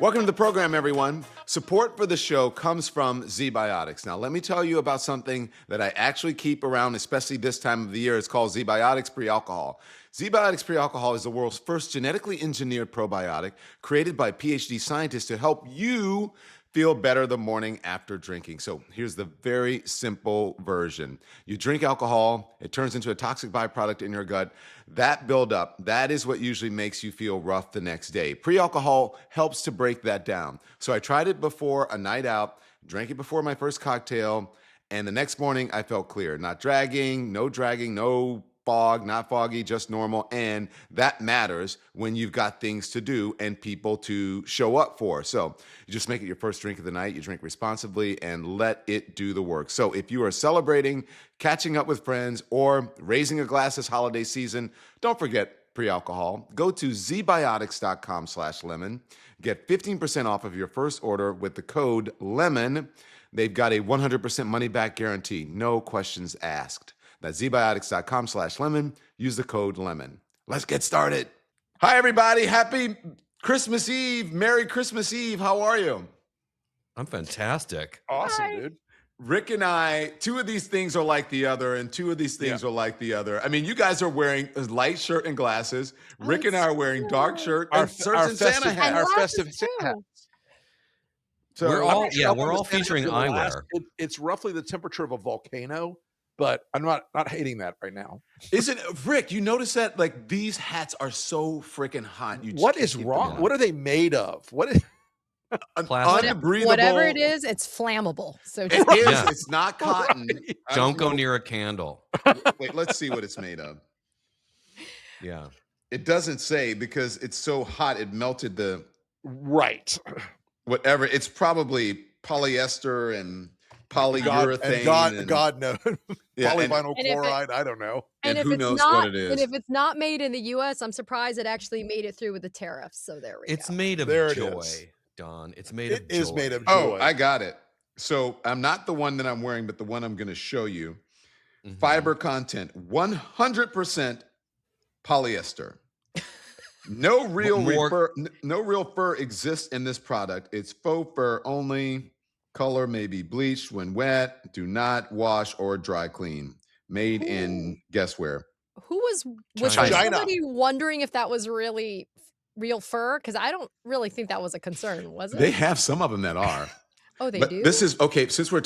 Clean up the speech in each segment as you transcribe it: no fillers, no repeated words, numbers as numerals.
Welcome to the program, everyone. Support for the show comes from Z-Biotics. Now, let me tell you about something that I actually keep around, especially this time of the year. It's called Z-Biotics Pre-Alcohol. Z-Biotics Pre-Alcohol is the world's first genetically engineered probiotic created by PhD scientists to help you feel better the morning after drinking. So here's the very simple version. You drink alcohol, it turns into a toxic byproduct in your gut. That buildup, that is what usually makes you feel rough the next day. Pre-alcohol helps to break that down. So I tried it before a night out, drank it before my first cocktail, and the next morning I felt clear. Not dragging, no fog, not foggy, just normal. And that matters when you've got things to do and people to show up for. So you just make it your first drink of the night. You drink responsibly and let it do the work. So if you are celebrating, catching up with friends, or raising a glass this holiday season, don't forget pre-alcohol. Go to zbiotics.com/lemon. Get 15% off of your first order with the code LEMON. They've got a 100% money back guarantee. No questions asked. That's zbiotics.com/lemon. Use the code LEMON. Let's get started. Hi, everybody. Happy Christmas Eve. Merry Christmas Eve. How are you? I'm fantastic. Awesome, Hi. dude. Rick and I, two of these things are like the other, and two of these things are like the other. I mean, you guys are wearing a light shirt and glasses. Rick and I are wearing dark shirt and shirts and Santa hats. Our glasses festive Santa too. hats. So we're I'm all not sure we're how all the Santa featuring will last. eyewear. It's roughly the temperature of a volcano, but I'm not hating that right now. Isn't Rick? You notice that like these hats are so freaking hot. You just What can't is keep them wrong? on. What are they made of? What is Plastic. Unbreathable. Whatever it is, it's flammable. So It just is. Yeah. It's not cotton. I Don't go know. near a candle. Wait, let's see what it's made of. Yeah. It doesn't say because it's so hot. It melted the right? whatever. It's probably polyester and polyurethane. God knows. Yeah, and- Polyvinyl And if it- chloride. I don't know. And if who it's knows not, what it is. And if it's not made in the U.S., I'm surprised it actually made it through with the tariffs. So there we It's go. made of There it joy, is. Don. It's made It of is joy. made of Oh, joy. I got it. So I'm not the one that I'm wearing, but the one I'm going to show you. Mhm. Fiber content, 100% polyester. No real fur exists in this product. It's faux fur only. Color may be bleached when wet. Do not wash or dry clean. Made in guess where? Who was China. somebody wondering if that was really real fur? Because I don't really think that was a concern, was it? They have some of them that are. Oh, they But do. this is okay. Since we're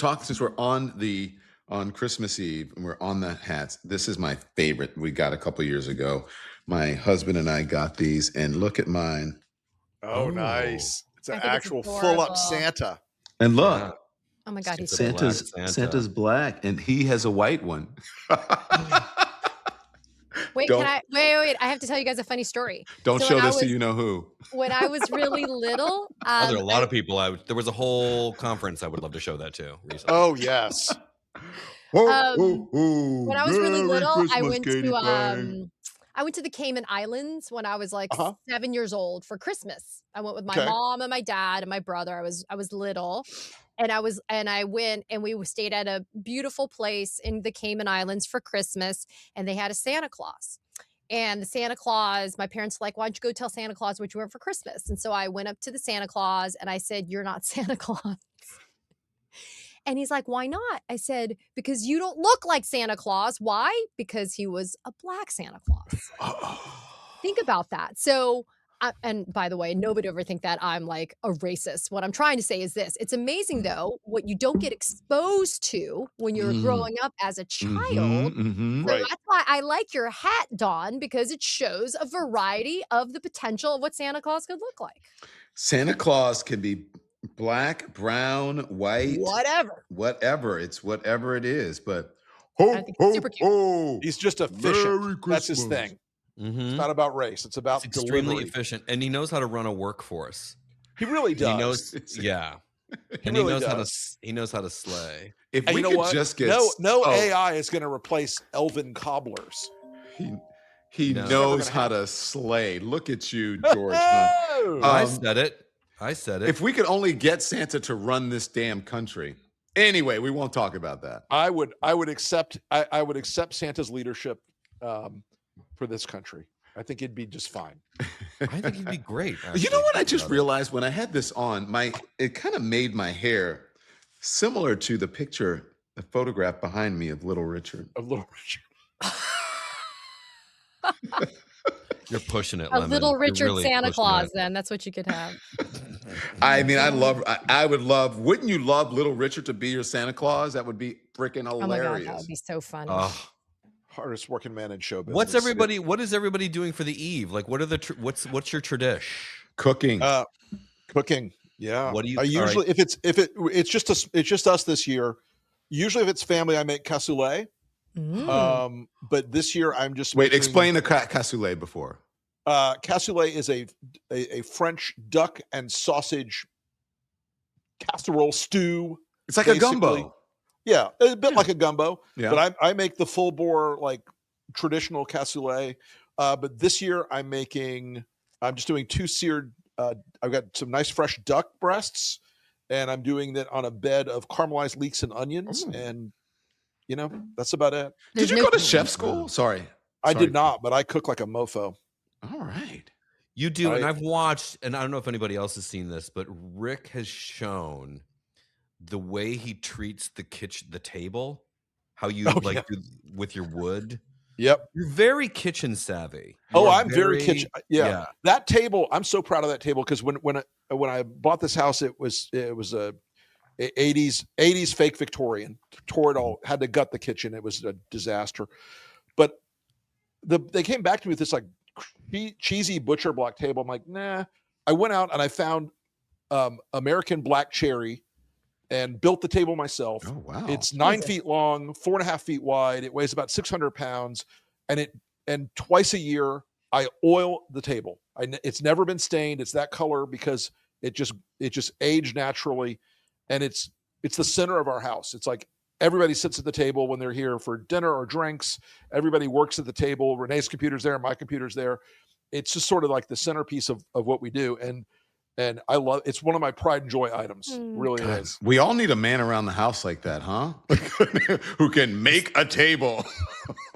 on Christmas Eve and we're on the hats, this is my favorite. We got a couple years ago. My husband and I got these, and look at mine. Oh, Oh. nice. It's an I think it's actual adorable. full-up Santa. And look, Yeah. Oh my God, he's It's a so black cute. Santa's black, and he has a white one. Wait, Don't- wait. I have to tell you guys a funny story. Don't So show when I this to was- you know who. When I was really little, Oh, there are a lot of people. There was a whole conference I would love to show that to recently. Oh, yes. When when I was really little, I went to the Cayman Islands when I was like Uh-huh. 7 years old for Christmas. I went with my Okay. mom and my dad and my brother. I was little, and I went and we stayed at a beautiful place in the Cayman Islands for Christmas, and they had a Santa Claus. And the Santa Claus, my parents were like, why don't you go tell Santa Claus what you want for Christmas? And so I went up to the Santa Claus and I said, you're not Santa Claus. And he's like, why not? I said, because you don't look like Santa Claus. Why? Because he was a black Santa Claus. Think about that. So, and by the way, nobody ever think that I'm like a racist. What I'm trying to say is this. It's amazing, though, what you don't get exposed to when you're growing up as a child. So Right. that's why I like your hat, Dawn, because it shows a variety of the potential of what Santa Claus could look like. Santa Claus can be black, brown, white, whatever. It's whatever it is. But I think it's super cute. He's just efficient. That's his thing. Mhm. It's not about race. It's about It's extremely delivery. efficient, and he knows how to run a workforce. He really does. He knows, yeah, and really he knows does. he knows how to slay. if And we you know could what? just get no oh, AI is going to replace elven cobblers. he No. knows Never how gonna to slay. Look at you, George. Hunt. Oh! I Um, said it. If we could only get Santa to run this damn country. Anyway, we won't talk about that. I would accept Santa's leadership for this country. I think it'd be just fine. I think he'd be great. You know actually, what I just brother. realized when I had this on, it kind of made my hair similar to the photograph behind me of Little Richard. Of Little Richard. You're pushing it, A Lemon. little You're Richard really Santa pushing Claus, it. then that's what you could have. I mean, I would love, wouldn't you love Little Richard to be your Santa Claus? That would be freaking Oh my God, that hilarious. would be so funny. Hardest working man in show business. What is everybody doing for the eve? Like, what are the what's your tradition? Cooking. Cooking. Yeah. What do you usually it's just us this year. Usually if it's family, I make cassoulet. But this year I'm just explain the cassoulet before. Cassoulet is a French duck and sausage casserole stew. It's like a gumbo. Yeah, a bit like a gumbo. Yeah. But I make the full bore like traditional cassoulet. But this year I'm just doing 2 seared. I've got some nice fresh duck breasts, and I'm doing that on a bed of caramelized leeks and onions. And that's about it. Did you go to chef school? Sorry. I did not, but I cook like a mofo. All right. You do, and I've watched, and I don't know if anybody else has seen this, but Rick has shown the way he treats the table, how you do with your wood. Yep. You're very kitchen savvy. I'm very kitchen. Yeah. That table, I'm so proud of that table because when I bought this house, it was a 80s fake Victorian. Tore it all, had to gut the kitchen. It was a disaster. But they came back to me with this like cheesy butcher block table. I'm like, nah. I went out and I found American black cherry and built the table myself. Oh, wow. It's 9 feet long, 4.5 feet wide. It weighs about 600 pounds. And twice a year I oil the table. It's never been stained. It's that color because it just aged naturally. And it's the center of our house. It's like everybody sits at the table when they're here for dinner or drinks. Everybody works at the table. Renee's computer's there. My computer's there. It's just sort of like the centerpiece of what we do. And I love it's one of my pride and joy items. Really is. We all need a man around the house like that, huh? Who can make a table.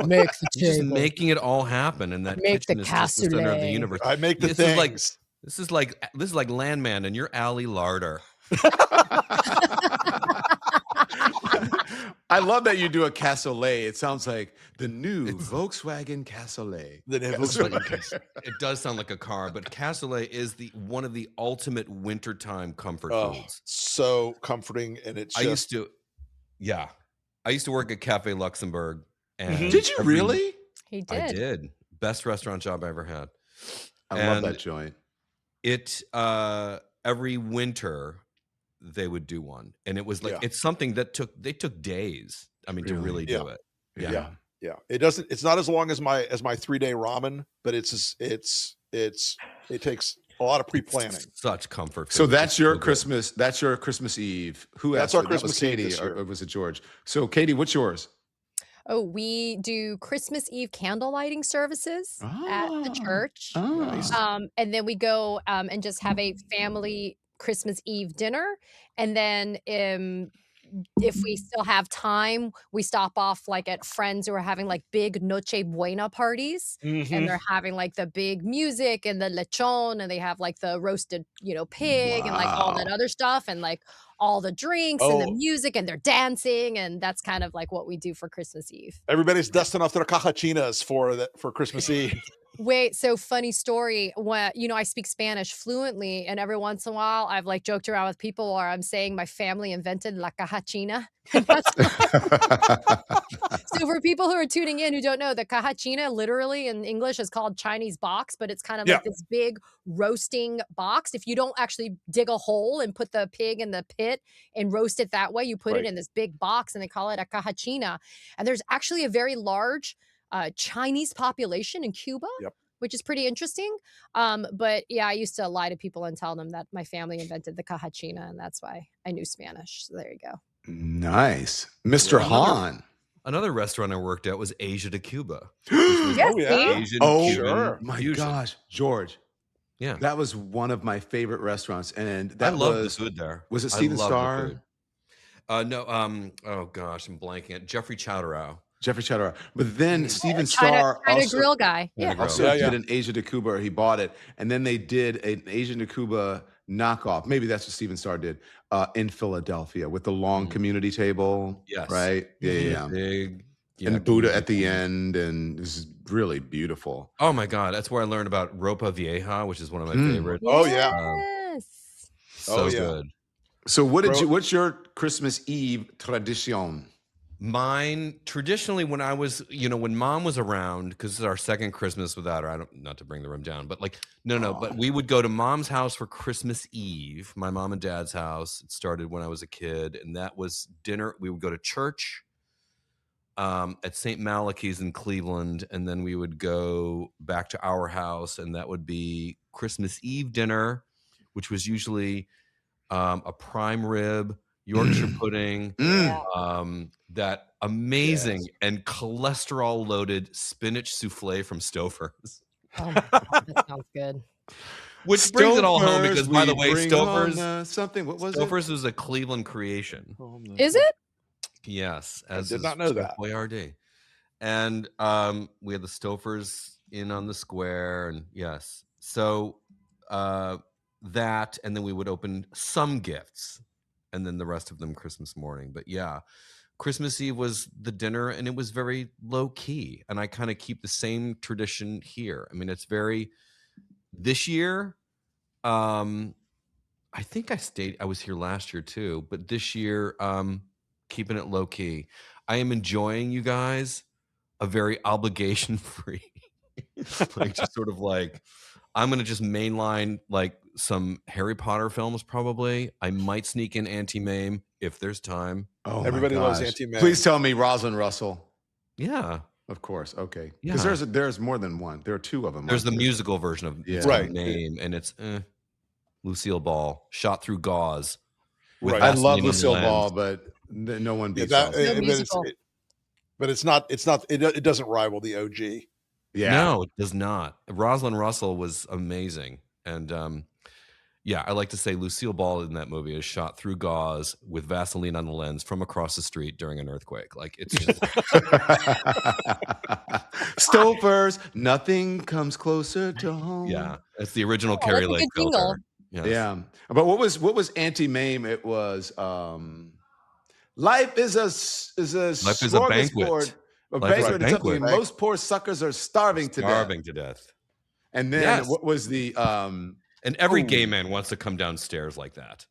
Make the He's just making it all happen, and that Make kitchen the is just the center of the universe. I make the things. This is like Landman, and you're Ali Larder. I love that you do a cassoulet. It sounds like the new Volkswagen Cassoulet. It does sound like a car, but cassoulet is one of the ultimate wintertime comfort foods. So comforting, and it's I used to work at Cafe Luxembourg. And Did you really? He did. I did. Best restaurant job I ever had. I love that joint. It every winter they would do one, and it was like it's something that took days. I mean, to really do it. Yeah. It's not as long as my 3-day ramen, but it takes a lot of pre-planning. Such comfort. So that's your Christmas. That's your Christmas Eve. That's our Christmas Katie, Eve this year. or was it George? So Katie, what's yours? Oh, we do Christmas Eve candle lighting services at the church. Nice. And then we go and just have a family Christmas Eve dinner. And then if we still have time, we stop off like at friends who are having like big Noche Buena parties. And they're having like the big music and the lechon, and they have like the roasted, pig and like all that other stuff, and like all the drinks and the music, and they're dancing, and that's kind of like what we do for Christmas Eve. Everybody's dusting off their cajachinas for Christmas Eve. Wait, so funny story. When I speak Spanish fluently, and every once in a while I've like joked around with people where I'm saying my family invented la caja china. So for people who are tuning in who don't know, the caja china literally in English is called Chinese box, but it's kind of like this big roasting box. If you don't actually dig a hole and put the pig in the pit and roast it that way, you put it in this big box, and they call it a caja china. And there's actually a very large Chinese population in Cuba, which is pretty interesting. But yeah, I used to lie to people and tell them that my family invented the caja china, and that's why I knew Spanish. So there you go. Nice. Mr. Hahn. Another restaurant I worked at was Asia to Cuba. Yes, Asian my fusion. gosh, George. Yeah. That was one of my favorite restaurants. And I that love the food there. Was it Steven Starr? No. Oh gosh, I'm blanking it. Jeffrey Chowderow. Jeffrey Chowder. But then Steven China Starr also grill guy. Yeah. also did an Asia to Cuba, or he bought it, and then they did an Asian to Cuba knockoff. Maybe that's what Steven Starr did in Philadelphia with the long community table. Yes. Right? Yeah. Big, and Buddha at the end, and this is really beautiful. Oh my God. That's where I learned about Ropa Vieja, which is one of my favorites. Oh yeah. Yes. So good. So what's your Christmas Eve tradition? Mine, traditionally, when I was, when mom was around, because this is our second Christmas without her, not to bring the room down, but but we would go to mom's house for Christmas Eve, my mom and dad's house. It started when I was a kid, and that was dinner. We would go to church at St. Malachy's in Cleveland, and then we would go back to our house, and that would be Christmas Eve dinner, which was usually a prime rib, Yorkshire pudding, that amazing and cholesterol-loaded spinach souffle from Stouffer's. Oh my God, that sounds good. Which brings it all home because, by the way, Stouffer's was a Cleveland creation. Is it? Yes, I did not know that. Boyardee. And we had the Stouffer's in on the square, and yes, so that, and then we would open some gifts, and then the rest of them Christmas morning. But yeah, Christmas Eve was the dinner, and it was very low key. And I kind of keep the same tradition here. I mean, it's very, this year, I think I was here last year too, but this year, keeping it low key. I am enjoying, you guys, a very obligation free, just sort of like, I'm going to just mainline some Harry Potter films. Probably I might sneak in Auntie Mame if there's time. Oh, everybody loves Auntie Mame. Please tell me Rosalind Russell. Yeah, of course. Okay, because there's more than one. There are two of them. There's the musical version of Mame, and it's Lucille Ball shot through gauze. I love Lucille Ball, but no one beats that. But it's not. It doesn't rival the OG. Yeah, no, it does not. Rosalind Russell was amazing, and I like to say Lucille Ball in that movie is shot through gauze with Vaseline on the lens from across the street during an earthquake. Like, it's just Stouffer's, nothing comes closer to home. Yeah, it's the original Carrie Lake filter. Yes. Yeah, but what was Auntie Mame? It was life is a banquet. A banquet. Most poor suckers are starving to death. And then what was the and every gay man wants to come downstairs like that.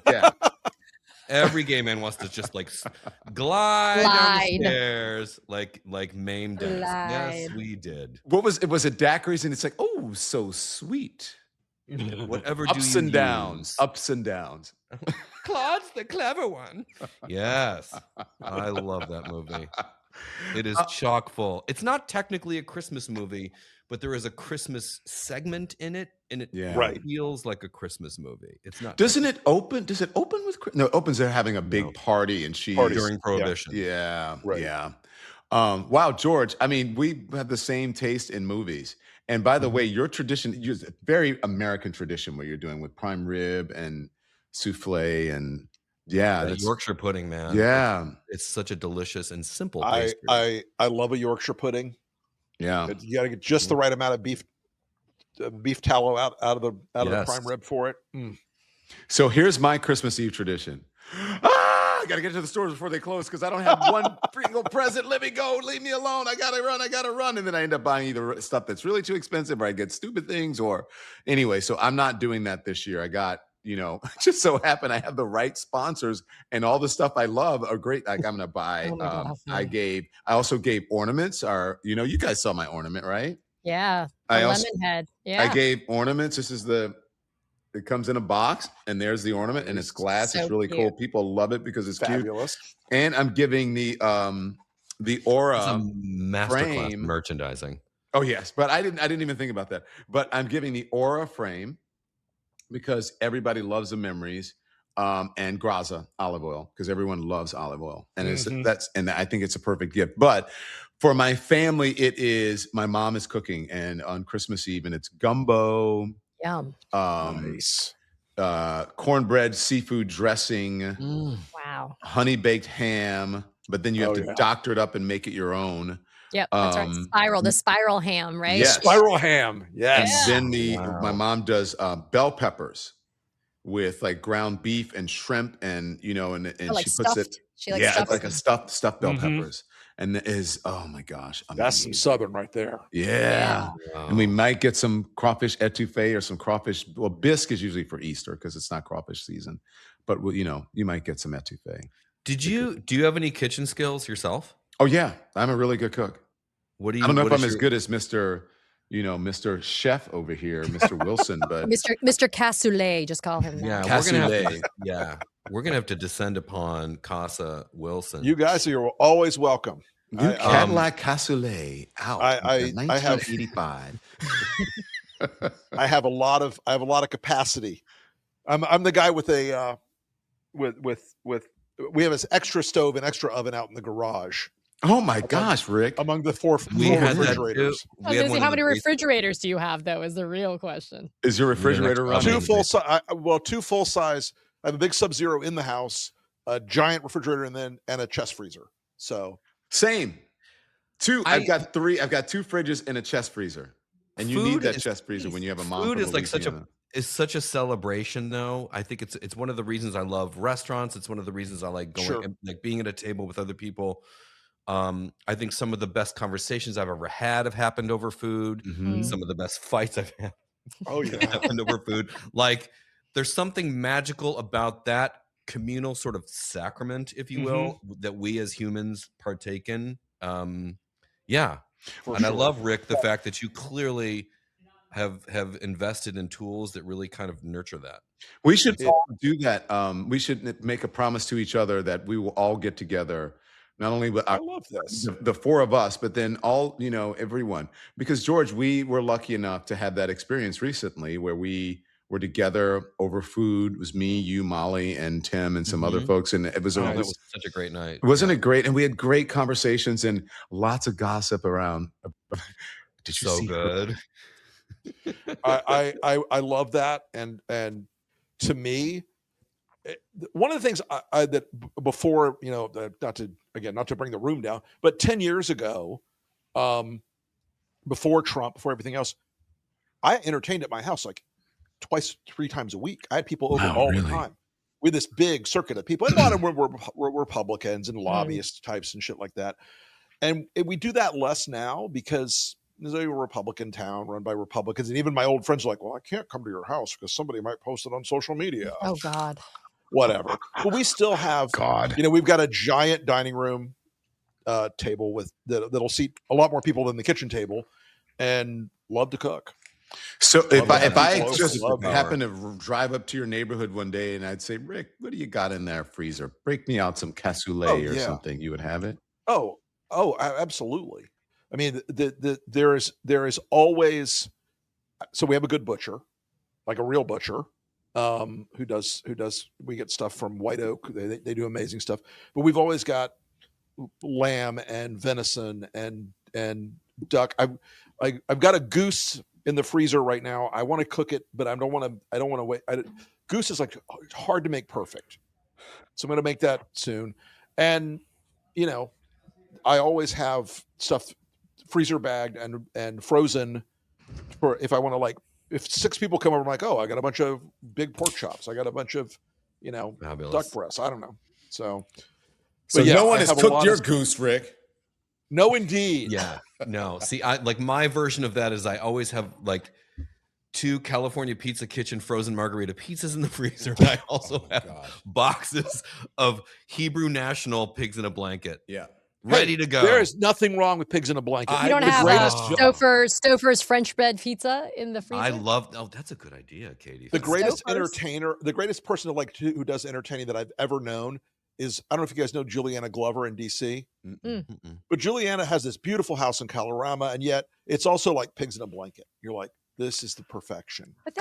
Yeah. Every gay man wants to just glide down the stairs like Mame does. Yes, we did. What was it? Was it daiquiris? And it's like, oh, so sweet. Whatever ups and downs. Claude's the clever one. Yes, I love that movie. It is chock full. It's not technically a Christmas movie, but there is a Christmas segment in it, and it feels like a Christmas movie. It's not. Does it open with? No, it opens. They're having a big party, and during Prohibition. Yeah, right. Yeah. Wow, George. I mean, we have the same taste in movies. And by the way, your tradition, is a very American tradition, what you're doing with prime rib and souffle and. Yeah, that's Yorkshire pudding, man. Yeah, it's such a delicious and simple pastry. I love a Yorkshire pudding. Yeah, you got to get just the right amount of beef tallow out of the prime rib for it. So here's my Christmas Eve tradition. I got to get to the stores before they close because I don't have one single present. Let me go. Leave me alone. I got to run. And then I end up buying either stuff that's really too expensive or I get stupid things or anyway. So I'm not doing that this year. I got. Just so happened I have the right sponsors and all the stuff I love are great. Like I'm going to buy, I also gave ornaments you guys saw my ornament, right? Yeah. Lemon head. Yeah. I gave ornaments. This is it comes in a box and there's the ornament and it's glass. So it's really cool. People love it because it's fabulous. Cute. And I'm giving the Aura masterclass merchandising. Oh yes. But I didn't even think about that, but I'm giving the Aura frame because everybody loves the memories, and Graza olive oil because everyone loves olive oil, and and I think it's a perfect gift. But for my family, it is my mom is cooking, and on Christmas Eve, and it's gumbo, nice, cornbread, seafood dressing, wow, honey baked ham, but then you have Oh, to yeah. doctor it up and make it your own. Yep, that's right. The spiral ham, right? Yes. Spiral ham. And Yes. then Wow. my mom does bell peppers with like ground beef and shrimp, and and like she puts it. stuffed. She likes It's like stuffed. a stuffed bell Mhm. peppers, and it is, oh my gosh, That's some amazing. Southern right there. Yeah. Wow. And we might get some crawfish etouffee or some crawfish. Well, bisque is usually for Easter because it's not crawfish season, but you might get some etouffee. Do you have any kitchen skills yourself? Oh yeah, I'm a really good cook. What do you? I don't know what if I'm is as good as Mr. Chef over here, Mr. Wilson, but Mr. Cassoulet, just call him Yeah, that. we're gonna have to descend upon Casa Wilson. You guys are always welcome. New Cadillac Cassoulet out I in have 1985. I have a lot of capacity. I'm the guy with a with we have this extra stove and extra oven out in the garage Oh my gosh, Rick. among the four We had that too. refrigerators. I was gonna say, how many refrigerators do you have, though, is the real question. Is your refrigerator next running? Two full size. I have a big Sub-Zero in the house, a giant refrigerator, and a chest freezer. So Same. I've got two fridges and a chest freezer. And you need that chest freezer when you have a mom. Food is like such a celebration, though. I think it's one of the reasons I love restaurants. It's one of the reasons I like going, Sure. like being at a table with other people. I think some of the best conversations I've ever had have happened over food. Mhm. Some of the best fights I've had Oh yeah. happened over food. Like, there's something magical about that communal sort of sacrament, if you will, that we as humans partake in. Yeah. For And I sure. love, Rick, the fact that you clearly have invested in tools that really kind of nurture that. We should all do that. We should make a promise to each other that we will all get together, not only with I love this. the four of us, but then all, everyone. Because George, we were lucky enough to have that experience recently where we were together over food. It was me, you, Molly, and Tim, and some other folks, and it was that was such a great night. Wasn't it great? And we had great conversations and lots of gossip around. Did you So see good. I love that, and to me, one of the things that before, not to bring the room down, but 10 years ago, before Trump, before everything else, I entertained at my house like twice, 3 times a week. I had people over all the time. We had this big circuit of people. And a lot of them were Republicans and lobbyist types and shit like that. And we do that less now because there's a Republican town run by Republicans. And even my old friends are like, well, I can't come to your house because somebody might post it on social media. Oh, God. Whatever. But we still have, we've got a giant dining room table that'll seat a lot more people than the kitchen table, and love to cook. So if I just happen to drive up to your neighborhood one day and I'd say, Rick, what do you got in there freezer? Break me out some cassoulet or something. You would have it? Oh, absolutely. I mean, there is always. So we have a good butcher, like a real butcher, who does. We get stuff from White Oak. They do amazing stuff. But we've always got lamb and venison and duck. I've got a goose in the freezer right now. I want to cook it, but I don't want to wait. Goose is like hard to make perfect, so I'm going to make that soon. And I always have stuff freezer bagged and frozen for if I want to, if 6 people come over, I'm like, oh, I got a bunch of big pork chops. I got a bunch of, duck breasts. I don't know. So no one has cooked your goose, Rick. No, indeed. Yeah. No. See, I like my version of that is I always have like 2 California Pizza Kitchen frozen margarita pizzas in the freezer. And I also have boxes of Hebrew National pigs in a blanket. Yeah. Ready to go. There is nothing wrong with pigs in a blanket. You don't have Stouffer's French bread pizza in the freezer? I love. Oh, that's a good idea, Katie. The greatest entertainer, the greatest person who does entertaining that I've ever known is, I don't know if you guys know Juliana Glover in DC, but Juliana has this beautiful house in Colorama, and yet it's also like pigs in a blanket. You're like, this is the perfection. But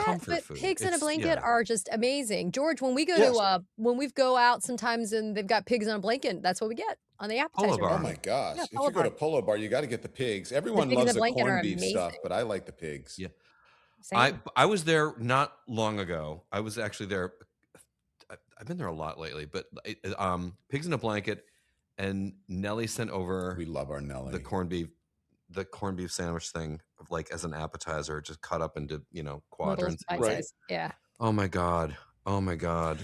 pigs in a blanket are just amazing. George, when we go to when we go out sometimes and they've got pigs in a blanket, that's what we get on the appetizer. Oh my gosh. If you go to Polo Bar, you got to get the pigs. Everyone loves the corned beef stuff, but I like the pigs. Yeah. I was there not long ago. I was actually there. I've been there a lot lately, but pigs in a blanket. and Nellie sent over We love our Nelly. the corned beef sandwich thing, like as an appetizer, just cut up into Little quadrants. bite-sized. Yeah. Oh my god!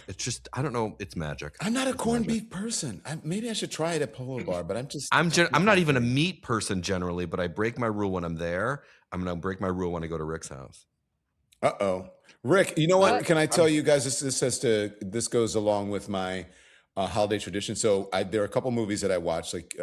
It's just, I don't know. It's magic. I'm not a It's corned magic. beef person. Maybe I should try it at Polo Bar, but I'm not even a meat person generally, but I break my rule when I'm there. I'm gonna break my rule when I go to Rick's house. Uh-oh. Rick, you know what? What? Can I tell you guys, this goes along with my holiday tradition. So there are a couple movies that I watch, like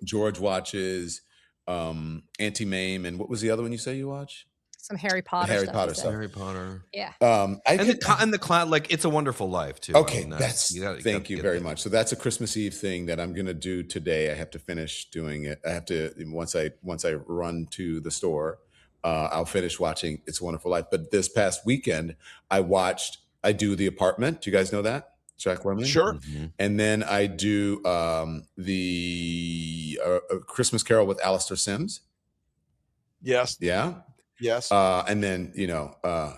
George watches Auntie Mame, and what was the other one you say you watch? Some Harry Potter Harry stuff. Potter he said. stuff. Harry Potter. Yeah. And the clown, like It's a Wonderful Life too. I Okay, mean, thank you very much. So that's a Christmas Eve thing that I'm gonna do today. I have to finish doing it. I have to once I run to the store, I'll finish watching It's a Wonderful Life. But this past weekend, I do The Apartment. Do you guys know that? Jack Lemmon? Sure. Mhm. And then I do the Christmas Carol with Alistair Sims. Yes. Yeah. Yes. And then,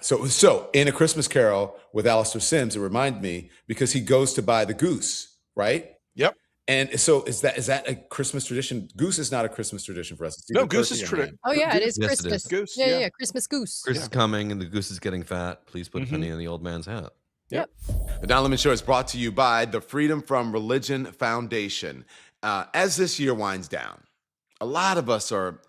so in A Christmas Carol with Alistair Sims, it reminded me because he goes to buy the goose, right? Yep. And so is that a Christmas tradition? Goose is not a Christmas tradition for us. It's No, either goose turkey is or tradition. ham. Oh yeah, it is Yes, it is. Christmas. Goose, Yeah. yeah. Christmas goose. Chris is coming, and the goose is getting fat. Please put a penny in the old man's hat. Yep. The Don Lemon Show is brought to you by the Freedom from Religion Foundation. As this year winds down, a lot of us are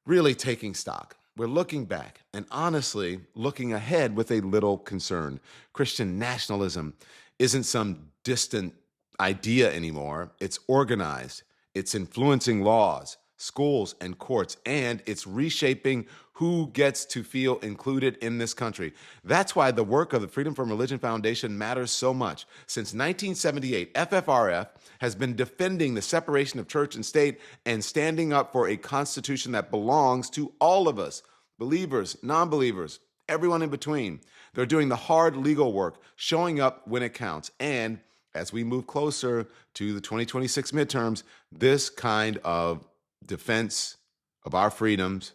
really taking stock. We're looking back and honestly looking ahead with a little concern. Christian nationalism isn't some distant idea anymore. It's organized, it's influencing laws, schools, and courts, and it's reshaping who gets to feel included in this country. That's why the work of the Freedom from Religion Foundation matters so much. Since 1978, FFRF has been defending the separation of church and state and standing up for a constitution that belongs to all of us, believers, non-believers, everyone in between. They're doing the hard legal work, showing up when it counts. And as we move closer to the 2026 midterms, this kind of defense of our freedoms,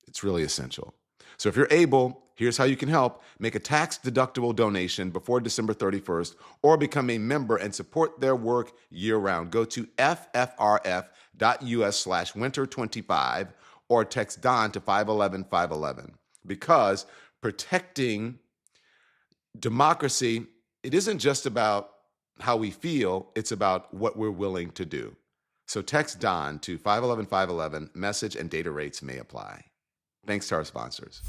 it's really essential. So if you're able, here's how you can help. Make a tax-deductible donation before December 31st or become a member and support their work year-round. Go to ffrf.us/winter25 or text Don to 511-511. Because protecting democracy, it isn't just about how we feel, it's about what we're willing to do. So text Don to 511-511. Message and data rates may apply. Thanks to our sponsors.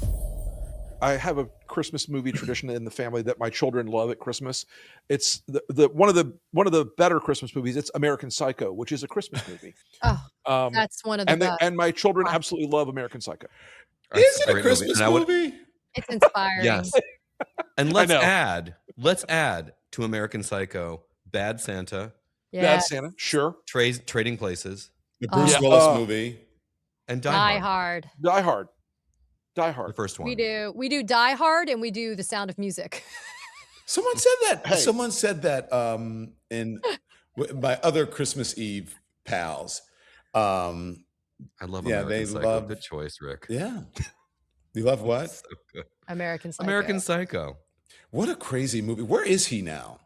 I have a Christmas movie tradition in the family that my children love at Christmas. It's the one of the better Christmas movies. It's American Psycho, which is a Christmas movie. Oh, that's one of the best. And my children absolutely love American Psycho. Is it a Christmas movie? It's inspiring. Yes. And let's add to American Psycho, Bad Santa, Yeah. Bad Santa, sure. Trading Places, The Bruce Oh. Willis movie. and Die Hard. Die Hard. Die The Hard. first one. We do Die Hard and we do The Sound of Music. Someone said that. Hey. Someone said that in my other Christmas Eve pals. I love Yeah, American they Psycho. love- Good choice, Rick. Yeah. You love what? So good. American Psycho. American Psycho. What a crazy movie. Where is he now?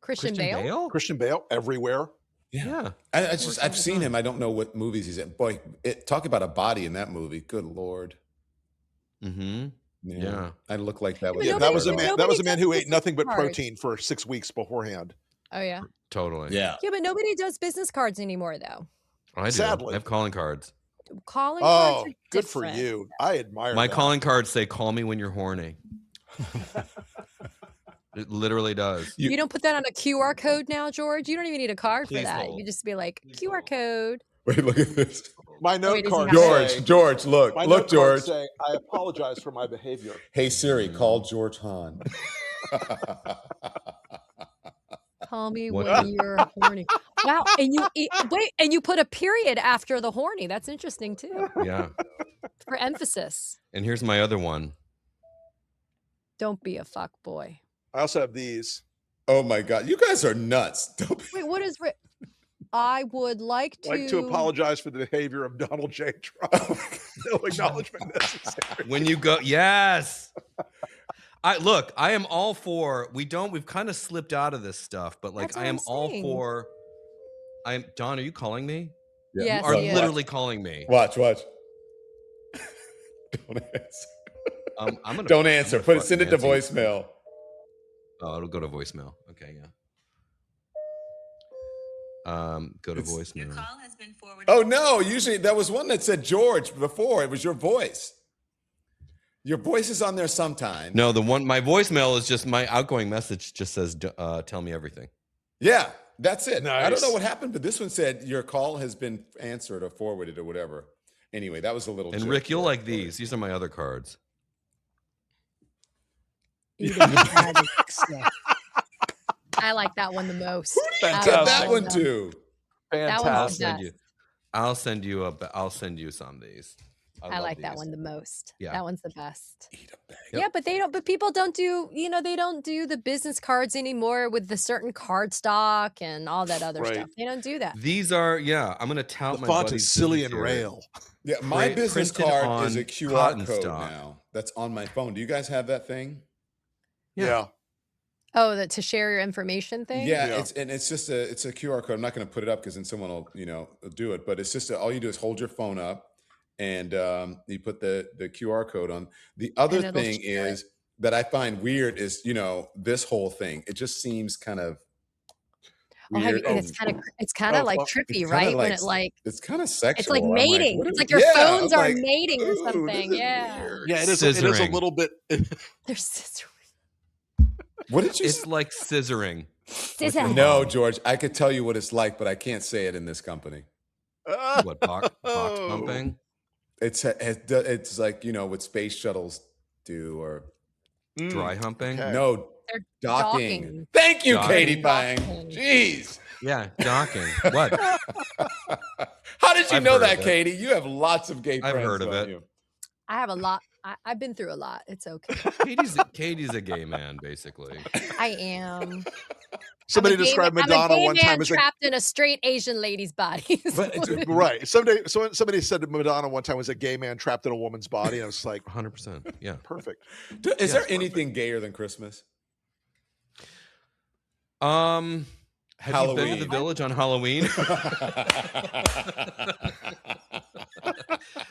Christian Bale. Christian Bale everywhere. Yeah. I've seen him. I don't know what movies he's in. Boy, talk about a body in that movie. Good Lord. Mm-hmm. Yeah. I look like that. But Yeah, nobody- that was a man. That was a man who ate business nothing but cards. protein for 6 weeks beforehand. Oh yeah. Totally. Yeah. Yeah, but nobody does business cards anymore though. I do. Sadly. I have calling cards. Calling cards Oh, are good for different. you. I admire My that. calling cards say, "Call me when you're horny." It literally does. You don't put that on a QR code now, George. You don't even need a card Please for that. hold. You just be like Please QR hold. code. Wait, look at this. My note Wait, does he card. have say- George, look. My Look, note cards George. say, I apologize for my behavior. Hey Siri, call George Hahn. Call me What when you're horny. Wow, and you put a period after the horny. That's interesting too, Yeah. for emphasis. And here's my other one. Don't be a fuck boy. I also have these. Oh my God, you guys are nuts. Wait, what is? I would like To apologize for the behavior of Donald J. Trump. No acknowledgement necessary. When you go, yes. I am all for. We've kind of slipped out of this stuff, but like That's what I am I'm all saying. for. Don, are you calling me? Yeah. Yes, You are he is. literally calling me. Watch. Don't answer. I'm gonna Don't answer. Send it to Nancy. voicemail. Oh, it'll go to voicemail. Okay, yeah. Go to voicemail. Your call has been forwarded. Oh no! Usually that was one that said George before. It was your voice. Your voice is on there sometimes. No, my voicemail is just my outgoing message. Just says, "Tell me everything." Yeah, that's it. Nice. I don't know what happened, but this one said your call has been answered or forwarded or whatever. Anyway, that was a little. And Rick, you'll like these. These are my other cards. I like that one the most. Get that one too. That one's the Fantastic. best. I'll send you some of these. I like that these. one the most. Yeah. That one's the best. Eat a bag. Yeah, but people don't do, they don't do the business cards anymore with the certain card stock and all that other Right. stuff. They don't do that. These are I'm gonna tout The my font buddy's is silly and business here. rail. Yeah, my Print- business printed card is on a QR cotton code stock. now. That's on my phone. Do you guys have that thing? Yeah. Oh, to share your information thing? Yeah, Yeah. it's just it's a QR code. I'm not going to put it up because then someone will do it. But it's just all you do is hold your phone up, and you put the QR code on. The other And it'll thing share it. is that I find weird is this whole thing. It just seems kind of weird. And it's kind of like well, trippy, it's kinda right? When like- it like it's kind of sexual. it's like I'm mating. what It's are- like your yeah, phones I'm are like, mating or "Ooh, this something. is Yeah. weird." Yeah, it is a Scissoring. little bit. They're scissoring. What did you It's say? like scissoring. Scissor. No, George, I could tell you what it's like, but I can't say it in this company. What box pumping? It's like what space shuttles do, or Dry humping? Okay. no They're docking. docking. Thank you, Docking. Katie Phang. Docking. Jeez, Yeah, docking. What? how did you I've know heard that, of it. Katie? You have lots of gay I've friends. heard of don't it. you? I have a lot. I've been through a lot. It's okay. Katie's a gay man, basically. I am. Somebody I'm a gay described man- Madonna I'm a gay one man time as trapped in a straight Asian lady's body. But it's- right. Somebody said that Madonna one time was a gay man trapped in a woman's body, and I was like, 100%. Yeah. perfect. Is there anything gayer than Christmas? Have you been to Halloween. the village on Halloween?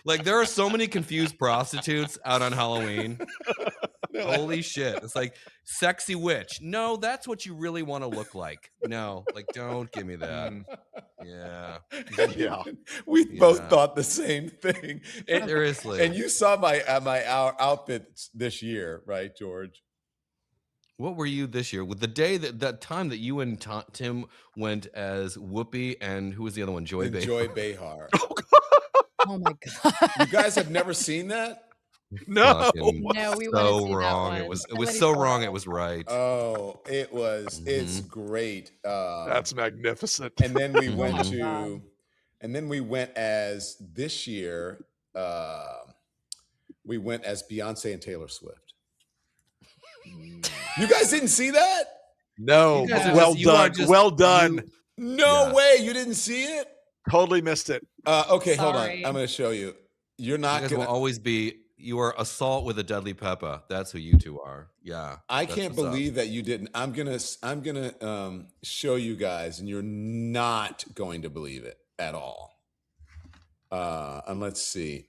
Like there are so many confused prostitutes out on Halloween. Holy shit. It's like sexy witch. No, that's what you really want to look like. No, like don't give me that. Yeah. Yeah. We both Yeah. thought the same thing. And, Seriously. and you saw my outfits this year, right, George? What were you this year? With the day that time that you and Tim went as Whoopi and who was the other one? Joy Behar. Joy Behar. Oh my god. You guys have never seen that? No. Fucking No, we wouldn't so see that wrong. one. It was Somebody so saw wrong. it. It was right. Oh, it was. It's great. That's magnificent. And then we went my to, God. and then we went as this year. We went as Beyonce and Taylor Swift. You guys didn't see that? No. You guys are Well just- you are done. just- Well done. No Yeah. way. You didn't see it? Totally missed it. Okay, hold on. Sorry. I'm going to show you. You're You not guys going will to. always be. You are assault with a deadly pepper. That's who you two are. Yeah. I that's can't what's up. believe that you didn't. I'm gonna show you guys, and you're not going to believe it at all. And let's see.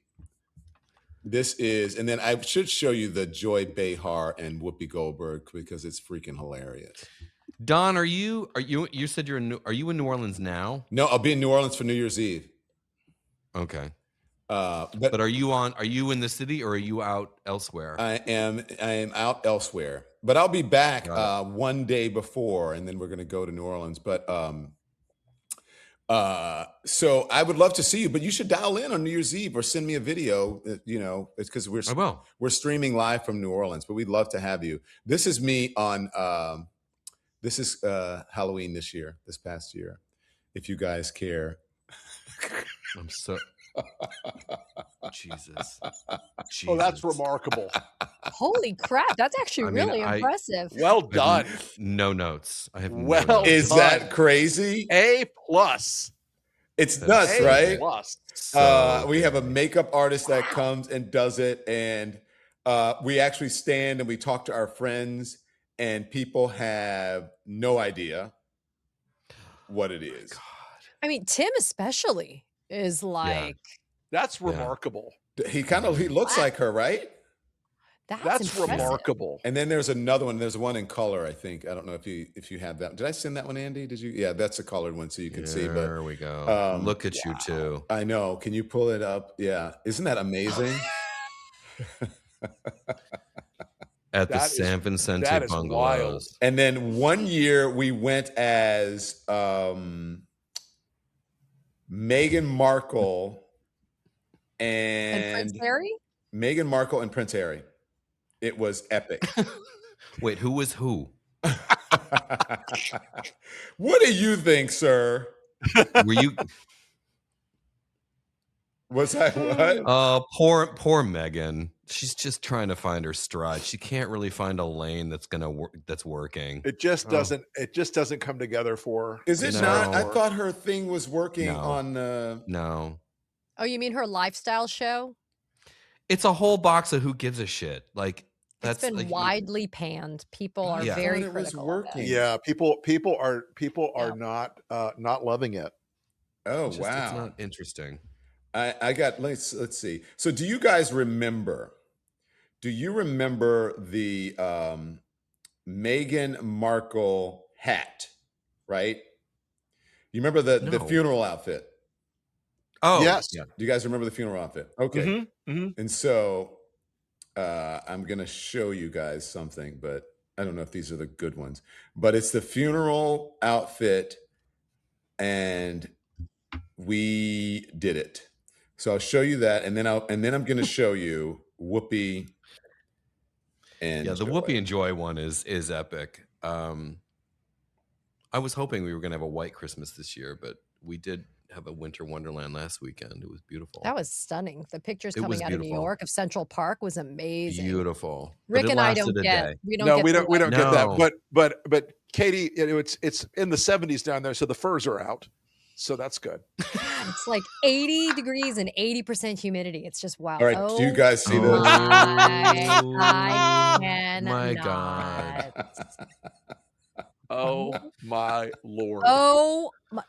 This is, and then I should show you the Joy Behar and Whoopi Goldberg because it's freaking hilarious. Don, are you? You said you're in. Are you in New Orleans now? No, I'll be in New Orleans for New Year's Eve. Okay. But But are you in the city or are you out elsewhere? I am out elsewhere. But I'll be back Got one day before, and then we're going to go to New Orleans. But so I would love to see you, but you should dial in on New Year's Eve or send me a video. It's because I will. we're streaming live from New Orleans, but we'd love to have you. This is me on this is Halloween this past year. If you guys care. I'm so. Jesus. Oh, that's Jesus. remarkable. Holy crap. That's actually I mean, really impressive. Well I have done. No notes. I have Well no notes. Is done. that crazy? A plus. It's That's nuts, A right? plus. So We have a good. makeup artist that comes and does it, and We actually stand and we talk to our friends, and people have no idea what it is. I mean, Tim especially is like, That's Yeah. remarkable. He looks Wow. like her, right? That's impressive. remarkable. And then there's another one. There's one in color, I think. I don't know if you have that. Did I send that one, Andy? Did you? Yeah, that's a colored one, so you can see. But There we go. Look at you two. I know. Can you pull it up? Yeah. Isn't that amazing? At the That is- San Vicente that is wild. bungalows. And then one year we went as Meghan Markle and Prince Harry. Meghan Markle and Prince Harry. It was epic. Wait, who was who? What do you think, sir? Were you? Was I what? Poor Megan. She's just trying to find her stride. She can't really find a lane that's gonna work. That's working. It just doesn't. It just doesn't come together for her. Is it No. not? I thought her thing was working No. on. No, Oh, you mean her lifestyle show? it's a whole box of who gives a shit. Like that's It's been like, widely panned. People are Yeah. very I thought it was critical. working. Yeah, people are Yeah. not loving it. Oh it's just- wow! it's not interesting. I got. Let's see. So, do you guys remember? Do you remember the Meghan Markle hat? Right. You remember the No. funeral outfit? Oh Yes. yeah. Do you guys remember the funeral outfit? Okay. Mhm, mhm. And so I'm gonna show you guys something, but I don't know if these are the good ones. But it's the funeral outfit, and we did it. So I'll show you that, and then I'm gonna show you Whoopi and Yeah, the Joy. Whoopi and Joy one is epic. I was hoping we were gonna have a white Christmas this year, but we did have a winter wonderland last weekend. It was beautiful. That was stunning. The pictures It was coming out of New beautiful. York of Central Park was amazing. Beautiful. But Rick it and I lasted don't a get. day. We don't No, get. we the don't. We white- don't get No. that. But Katie, it's in the 70s down there, so the furs are out. So that's good. God, it's like 80 degrees and 80% humidity. It's just wow. All right, do you guys see this? I My cannot. God. Oh my Lord! Oh my,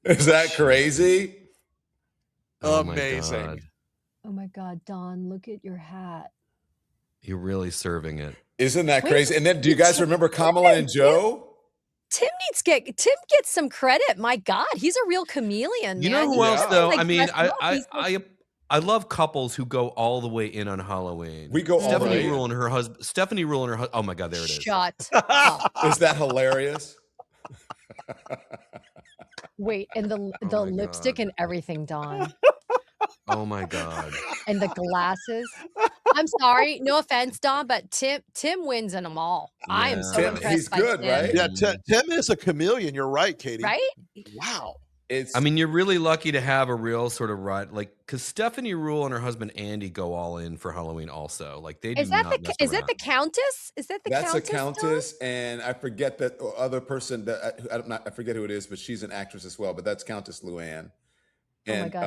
Is that crazy? Oh my Amazing. God. oh my God, Don, look at your hat. You're really serving it. Isn't that Wait, crazy? And then, do you guys remember Kamala and Joe? Tim gets some credit. My God, he's a real chameleon. You man. know He who else doesn't, though? like, I mean, dress up. He's like- I love couples who go all the way in on Halloween. We go all the Stephanie way in. Rule and her husband. Stephanie Rule and her husband. Oh my God, there it is. Shut up. Is that hilarious? Wait, and the my lipstick God. and everything, Don, Oh my God. and the glasses. I'm sorry, no offense, Don, but Tim wins in them all. I am so Yeah. Tim, impressed he's by good, Tim. right? Yeah, Tim is a chameleon. You're right, Katie. Right? Wow. It's. I mean, you're really lucky to have a real sort of ride, like, because Stephanie Rule and her husband Andy go all in for Halloween also. Like they do Is that not mess is that around. the Countess? Is that the that's Countess? a countess, and I forget that other person that I forget who it is, but she's an actress as well. But that's Countess Luann. Don? Oh my And, God,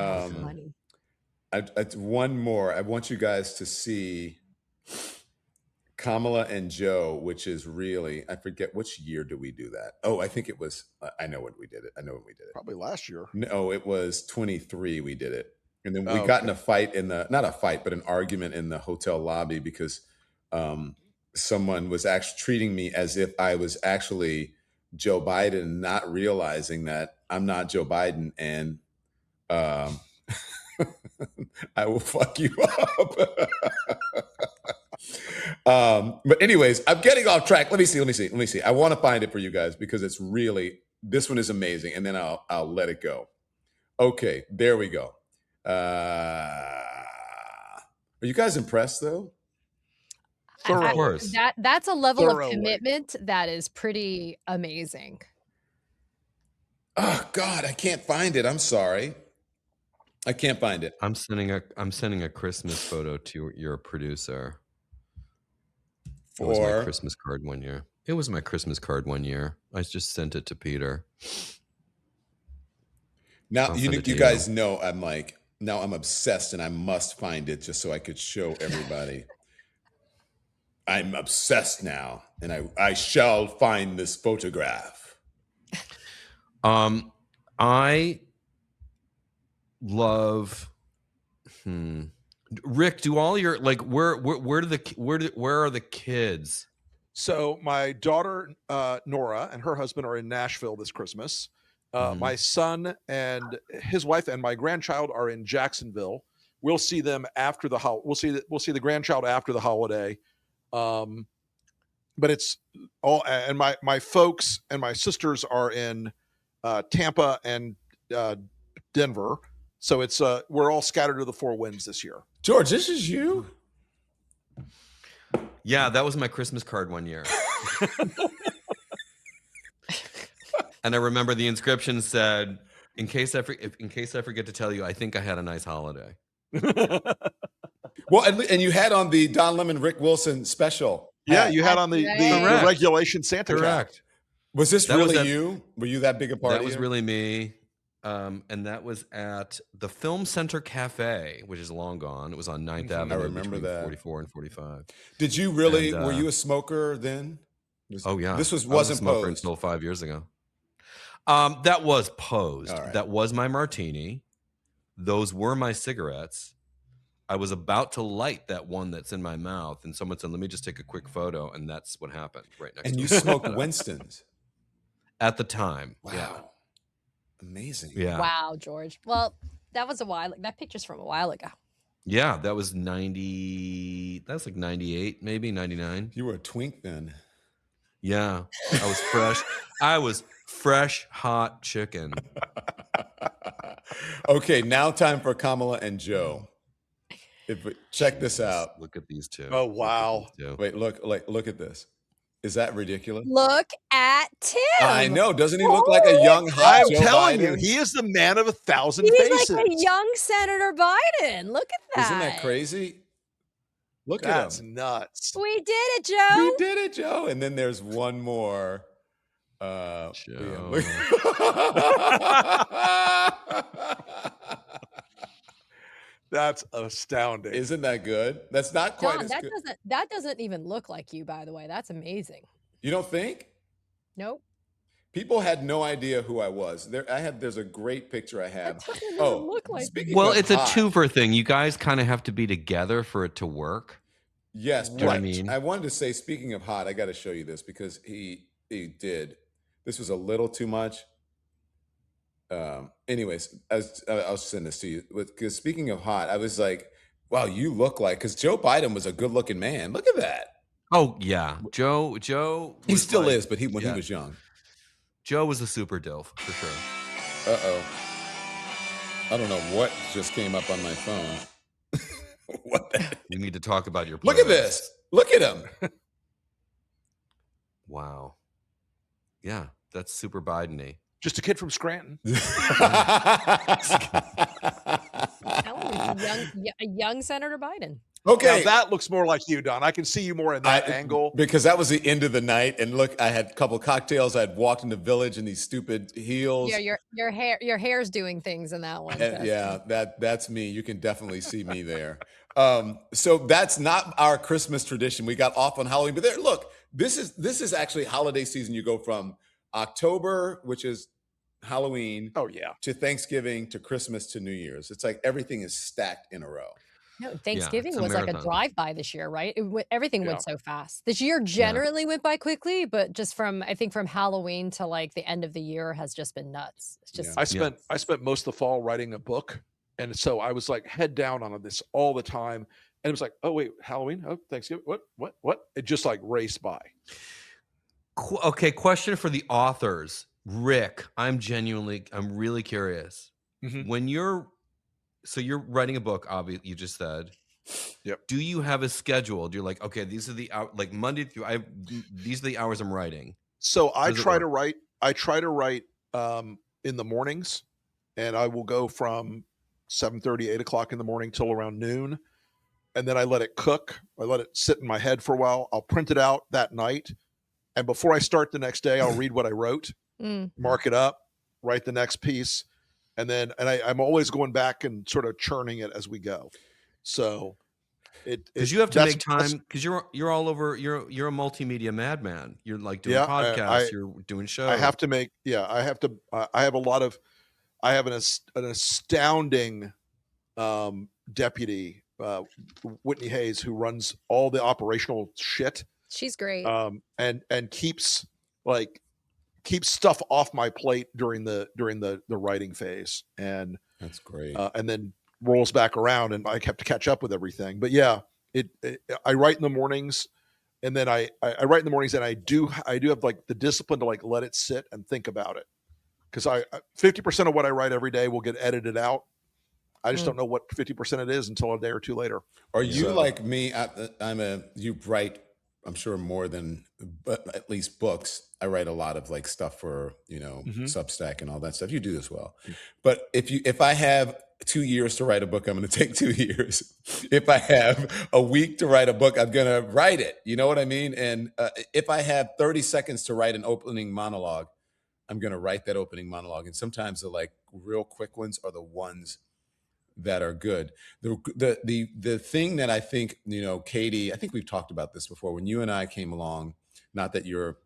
that's funny. one more. I want you guys to see Kamala and Joe, which is really, I forget which year do we do that. Oh, I think it was. I know when we did it. Probably last year. No, it was 23. We did it, and then we Oh, got in a fight not a fight, but an argument in the hotel lobby because someone was actually treating me as if I was actually Joe Biden, not realizing that I'm not Joe Biden, and I will fuck you up. But anyways, I'm getting off track. Let me see. I want to find it for you guys because it's really, this one is amazing, and then I'll let it go. Okay, there we go. Are you guys impressed though? Of course. That's a level Thoroughly. of commitment that is pretty amazing. Oh God, I can't find it. I'm sorry. I can't find it. I'm sending a Christmas photo to your producer. It was my Christmas card one year. It was my Christmas card one year. I just sent it to Peter. Now I'll you send it to guys know I'm obsessed and I must find it just so I could show everybody. I'm obsessed now, and I shall find this photograph. I love. Rick, do all your like where are the kids? So my daughter Nora and her husband are in Nashville this Christmas. My son and his wife and my grandchild are in Jacksonville. We'll see them after the we'll see the grandchild after the holiday. But it's all, and my folks and my sisters are in Tampa and Denver. So it's we're all scattered to the four winds this year. George, this is you? Yeah, that was my Christmas card one year. And I remember the inscription said, in case I forget to tell you, I think I had a nice holiday. Well, and you had on the Don Lemon, Rick Wilson special. Yeah, you had on the regulation Santa Correct. cap. Was this really you? Were you that big a part? That was really me. And that was at the Film Center Cafe, which is long gone. It was on 9th Avenue. I remember that. 44 and 45. Did you really? Were you a smoker then? Oh yeah. This wasn't a smoker posed until 5 years ago. That was posed. Right. That was my martini. Those were my cigarettes. I was about to light that one that's in my mouth, and someone said, "Let me just take a quick photo," and that's what happened right next. And to you it. smoked Winston's at the time. Wow. Yeah. Amazing. Yeah. Wow, George. Well, that was a while. That picture's from a while ago. Yeah, that was 90. That's like 98, maybe 99. You were a twink then. Yeah, I was fresh. I was fresh, hot chicken. Okay, now time for Kamala and Joe. Check this out. Look at these two. Oh wow! Wait, look at this. Is that ridiculous? Look at Tim. I know. Doesn't he look like a young hot I'm Joe telling Biden? you, he is the man of 1,000 He's faces. like a young Senator Biden. Look at that. Isn't that crazy? Look That's at him. nuts. We did it, Joe. We did it, Joe. And then there's one more. Joe. That's astounding. Isn't that good? That's not quite Don, as good. that doesn't even look like you, by the way. That's amazing. You don't think? Nope. People had no idea who I was. There's a great picture I have. That doesn't even look like speaking Well, of it's a hot, twofer thing. You guys kind of have to be together for it to work. Yes, Do you know what I but mean? I wanted to say, speaking of hot, I got to show you this because he did. This was a little too much. Anyways, I'll send this to you because speaking of hot, I was like, wow, you look like, because Joe Biden was a good looking man. Look at that. Oh yeah, Joe. He was still like- is, but when he was young. Joe was a super dilf for sure. I don't know what just came up on my phone. What the heck? We need to talk about your. Look at playlist. this. Look at him. Wow. Yeah, that's super Biden-y. Just a kid from Scranton. A young Senator Biden. Okay. Now that looks more like you, Don. I can see you more in that angle. Because that was the end of the night. And look, I had a couple cocktails. I'd walked in the village in these stupid heels. Yeah, your hair's doing things in that one. And yeah, that's me. You can definitely see me there. So that's not our Christmas tradition. We got off on Halloween, but look, this is actually holiday season. You go from October, which is Halloween, to Thanksgiving, to Christmas, to New Year's. It's like everything is stacked in a row. No, Thanksgiving it's a was like a marathon. drive-by this year, right? Everything went so fast. This year generally went by quickly, but just from Halloween to like the end of the year has just been nuts. It's just I spent most of the fall writing a book, and so I was like head down on this all the time. And it was like, oh wait, Halloween, oh Thanksgiving, what? It just like raced by. Okay, question for the authors, Rick. I'm really curious. Mm-hmm. When you're writing a book, obviously, you just said. Yep. Do you have a schedule? You're like, okay, these are the like Monday through. These are the hours I'm writing. So I try to write in the mornings, and I will go from 7:30, 8 o'clock in the morning till around noon, and then I let it cook. I let it sit in my head for a while. I'll print it out that night, and before I start the next day, I'll read what I wrote, mark it up, write the next piece. And I'm always going back and sort of churning it as we go. So Because you have to that's- make time, because you're all over. You're a multimedia madman. You're like doing Yeah, podcasts. You're doing shows. I have to make. Yeah, I have to. I have a lot of. I have an astounding deputy, Whitney Hayes, who runs all the operational shit. She's great. And keeps stuff off my plate during the writing phase, and That's great. and then rolls back around, and I have to catch up with everything. But yeah, I write in the mornings, and then I write in the mornings, and I do have like the discipline to like let it sit and think about it, because 50% of what I write every day will get edited out. I just don't know what 50% it is until a day or two later. Are you like me? You write, I'm sure, more than, but at least books. I write a lot of like stuff for, Substack and all that stuff. You do as well. But if I have 2 years to write a book, I'm going to take 2 years. If I have a week to write a book, I'm going to write it. You know what I mean? And if I have 30 seconds to write an opening monologue, I'm going to write that opening monologue. And sometimes the like real quick ones are the ones that are good. The thing that I think, Katie, I think we've talked about this before. When you and I came along, not that you're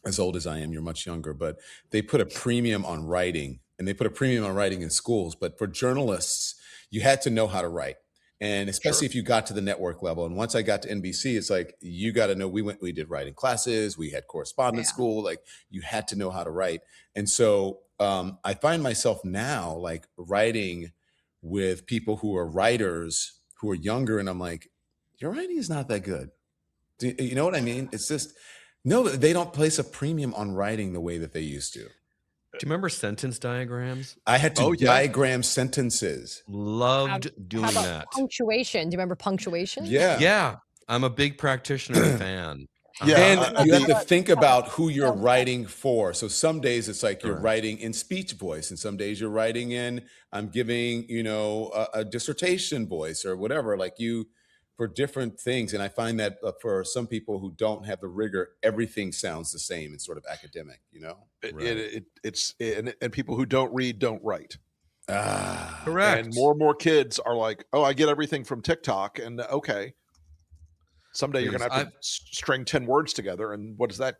as old as I am, you're much younger, but they put a premium on writing, and they put a premium on writing in schools. But for journalists, you had to know how to write. And especially if you got to the network level. And once I got to NBC, it's like, you got to know, we did writing classes, we had correspondence school, like you had to know how to write. And so I find myself now like writing with people who are writers who are younger, and I'm like, your writing is not that good. Do you know what I mean? It's just, no, they don't place a premium on writing the way that they used to. Do you remember sentence diagrams? I had to diagram sentences. Loved doing that. Punctuation. Do you remember punctuation? Yeah. I'm a big practitioner and fan. Yeah, and you have to think about who you're writing for. So some days it's like you're writing in speech voice, and some days you're writing in, I'm giving, a dissertation voice or whatever, like for different things. And I find that for some people who don't have the rigor, everything sounds the same. It's sort of academic, And people who don't read don't write. Correct. And more kids are like, oh, I get everything from TikTok, and okay. Someday you're going to have to string 10 words together. And what is that?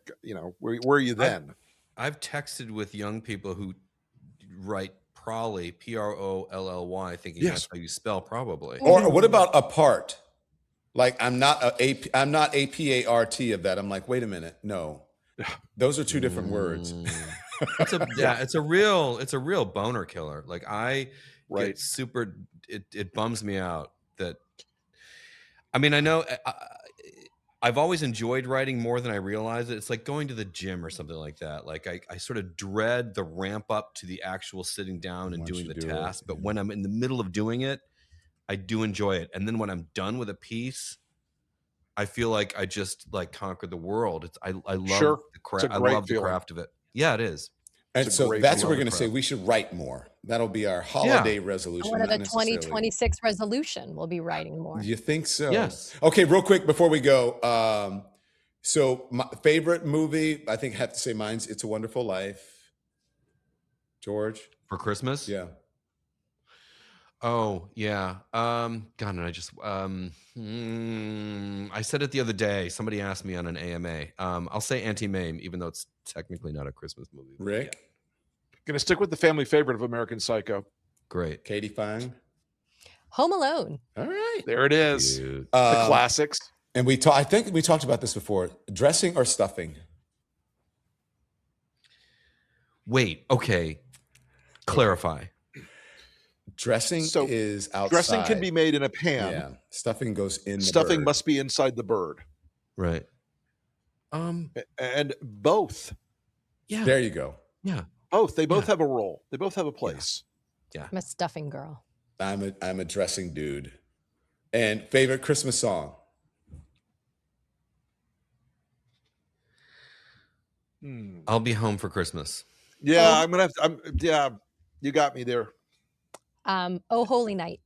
Where are you then? I've texted with young people who write Prolly, Prolly, thinking that's how you spell probably. Or what about apart? Like I'm not APART of that. I'm like, wait a minute. No, those are two different words. It's a real boner killer. Like I get super, it bums me out that, I mean, I know I've always enjoyed writing more than I realize it. It's like going to the gym or something like that. Like I sort of dread the ramp up to the actual sitting down and doing the task. But when I'm in the middle of doing it, I do enjoy it. And then when I'm done with a piece, I feel like I just like conquered the world. I love the craft. I love the craft of it. Yeah, it is. And so that's what we're going to say. We should write more. That'll be our holiday resolution. One of the 2026 resolution, we'll be writing more. You think so? Yes. Okay, real quick before we go. So my favorite movie, I think I have to say mine's It's a Wonderful Life. George? For Christmas? Yeah. Oh, yeah. God, and I just, I said it the other day. Somebody asked me on an AMA. I'll say Anti-Mame, even though it's technically not a Christmas movie. Rick? Going to stick with the family favorite of American Psycho. Great. Katie Phang? Home Alone. All right. There it is. The classics. And I think we talked about this before. Dressing or stuffing? Wait, okay. Clarify. Dressing is outside. Dressing can be made in a pan. Yeah. Stuffing goes in the Stuffing bird. must be inside the bird. Right. And both. Yeah. There you go. Yeah. Both. They both have a role. They both have a place. Yeah. I'm a stuffing girl. I'm a dressing dude. And favorite Christmas song? I'll Be Home for Christmas. Yeah, I'm gonna have to, you got me there. Oh Holy Night.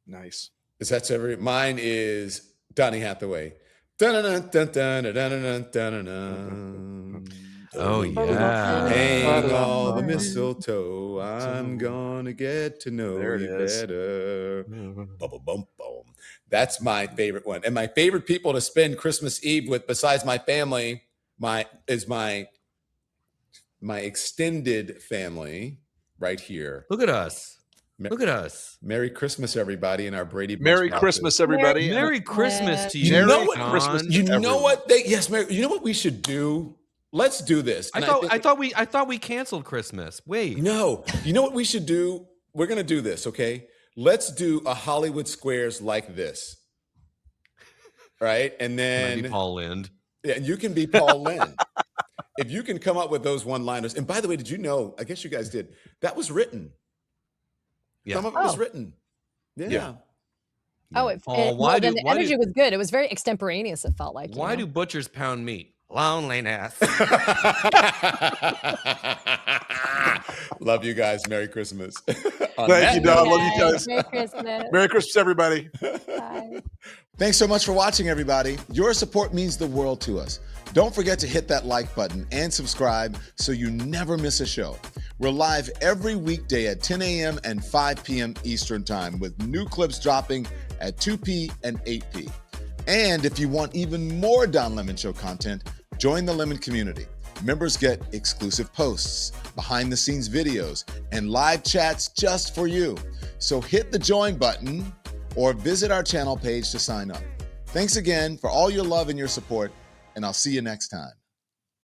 Nice. Is that mine is Donny Hathaway. Dun-dun-dun-dun-dun-dun-dun-dun-dun. Oh yeah. Hang all the mistletoe. I'm gonna get to know you better. Bum-bum-bum-bum. That's my favorite one. And my favorite people to spend Christmas Eve with, besides my family, my extended family right here. Look at us. Look at us. Merry Christmas, everybody, in our Brady Bunch Merry boxes. Christmas, everybody. Merry Christmas to you. You know Merry what? Christmas to You know everyone. what? You know what we should do? Let's do this. I And thought we canceled Christmas. Wait. No. You know what we should do? We're gonna do this, okay? Let's do a Hollywood Squares like this. Right? And then Can I be Paul Lind? Yeah, and you can be Paul Lynn. If you can come up with those one-liners. And by the way, did you know? I guess you guys did. That was written. Yeah. Some of it was written. Yeah. Oh, the energy was good. It was very extemporaneous. It felt like. Why do butchers pound meat? Loneliness. Love you guys. Merry Christmas. Thank you, Don. Love you guys. Merry Christmas. Merry Christmas, everybody. Bye. Thanks so much for watching, everybody. Your support means the world to us. Don't forget to hit that like button and subscribe so you never miss a show. We're live every weekday at 10 a.m. and 5 p.m. Eastern Time with new clips dropping at 2 p. and 8 p. And if you want even more Don Lemon Show content, join the Lemon community. Members get exclusive posts, behind-the-scenes videos, and live chats just for you. So hit the join button or visit our channel page to sign up. Thanks again for all your love and your support, and I'll see you next time.